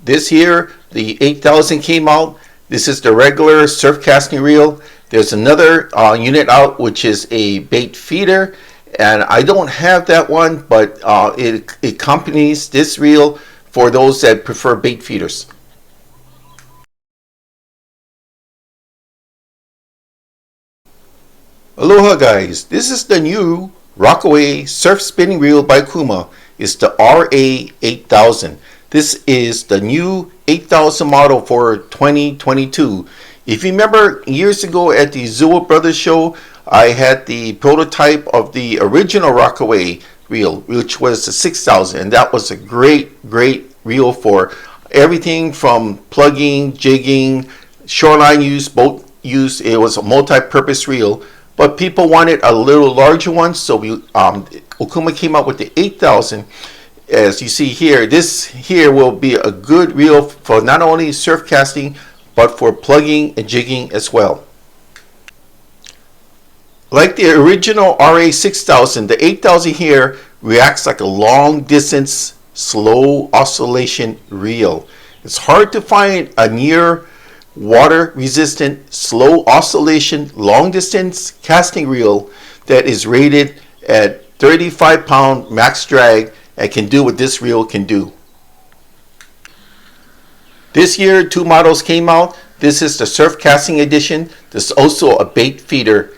This year, the 8000 came out. This is the regular surf casting reel. There's another unit out, which is a bait feeder, and I don't have that one, but it accompanies this reel for those that prefer bait feeders. Aloha guys, this is the new Rockaway surf spinning reel by Okuma. It's the RA8000. This is the new 8000 model for 2022. If you remember years ago at the Zua Brothers show, I had the prototype of the original Rockaway reel, which was the 6000, and that was a great reel for everything from plugging, jigging, shoreline use, boat use. It was a multi-purpose reel, but people wanted a little larger one, so Okuma came out with the 8000. As you see here, this here will be a good reel for not only surf casting, but for plugging and jigging as well. Like the original RA6000, the 8000 here reacts like a long distance slow oscillation reel. It's hard to find a near water resistant slow oscillation long distance casting reel that is rated at 35 pound max drag and can do what this reel can do. This year 2 models came out. This is the surf casting edition. This is also a bait feeder.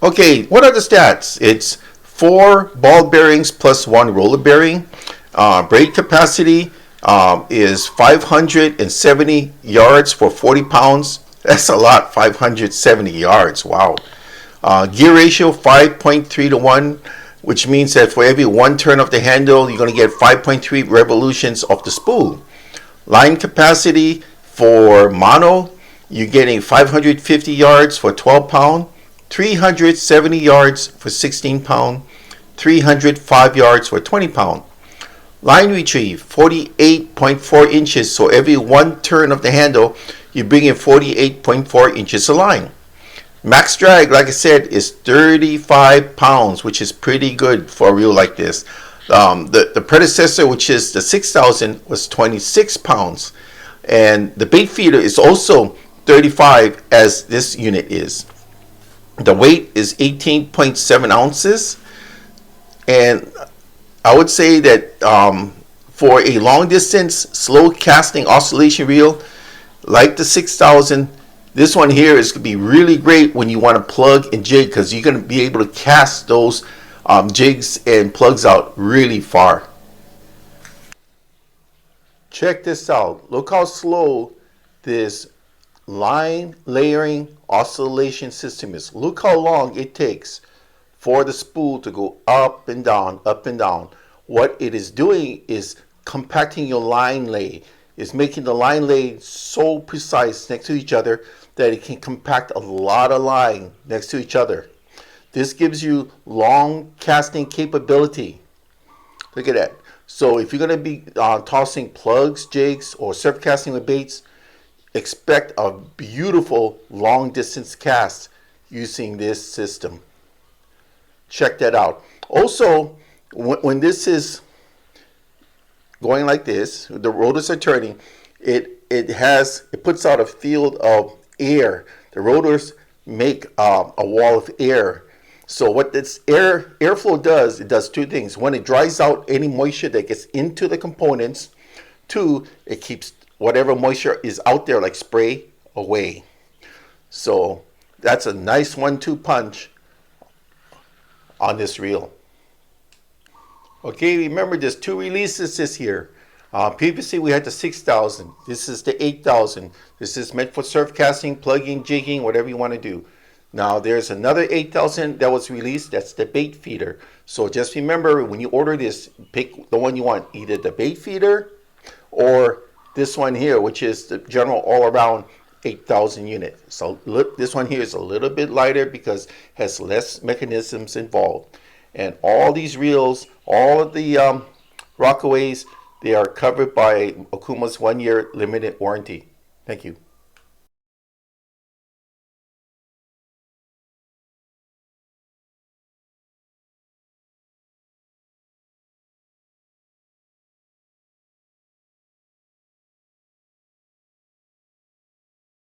Okay, what are the stats? It's 4 ball bearings plus 1 roller bearing. Braid capacity is 570 yards for 40 pounds. That's a lot, 570 yards, wow. Gear ratio 5.3 to 1, which means that for every 1 turn of the handle, you're going to get 5.3 revolutions of the spool. Line capacity for mono, you're getting 550 yards for 12 pound, 370 yards for 16 pound, 305 yards for 20 pound. Line retrieve, 48.4 inches, so every 1 turn of the handle, you bring in 48.4 inches of line. Max drag, like I said, is 35 pounds, which is pretty good for a reel like this. The predecessor, which is the 6000, was 26 pounds. And the bait feeder is also 35, as this unit is. The weight is 18.7 ounces. And I would say that for a long distance, slow casting oscillation reel, like the 6000, this one here is going to be really great when you want to plug and jig, because you're going to be able to cast those jigs and plugs out really far. Check this out. Look how slow this line layering oscillation system is. Look how long it takes for the spool to go up and down, up and down. What it is doing is compacting your line lay. It's making the line lay so precise next to each other that it can compact a lot of line next to each other. This gives you long casting capability. Look at that. So if you're going to be tossing plugs, jigs, or surf casting with baits, expect a beautiful long distance cast using this system. Check that out. Also, when this is going like this, the rotors are turning, it puts out a field of air. The rotors make a wall of air. So what this airflow does, it does 2 things. 1, it dries out any moisture that gets into the components. 2, it keeps whatever moisture is out there, like spray, away. So that's a nice 1-2 punch on this reel. Okay, remember there's 2 releases this year. Previously we had the 6000. This is the 8000. This is meant for surf casting, plugging, jigging, whatever you want to do. Now there's another 8000 that was released. That's the bait feeder. So just remember, when you order this, pick the one you want, either the bait feeder or this one here, which is the general all-around 8000 unit. So look, this one here is a little bit lighter because it has less mechanisms involved. And all these reels, all of the Rockaways, they are covered by Okuma's 1-year limited warranty. Thank you.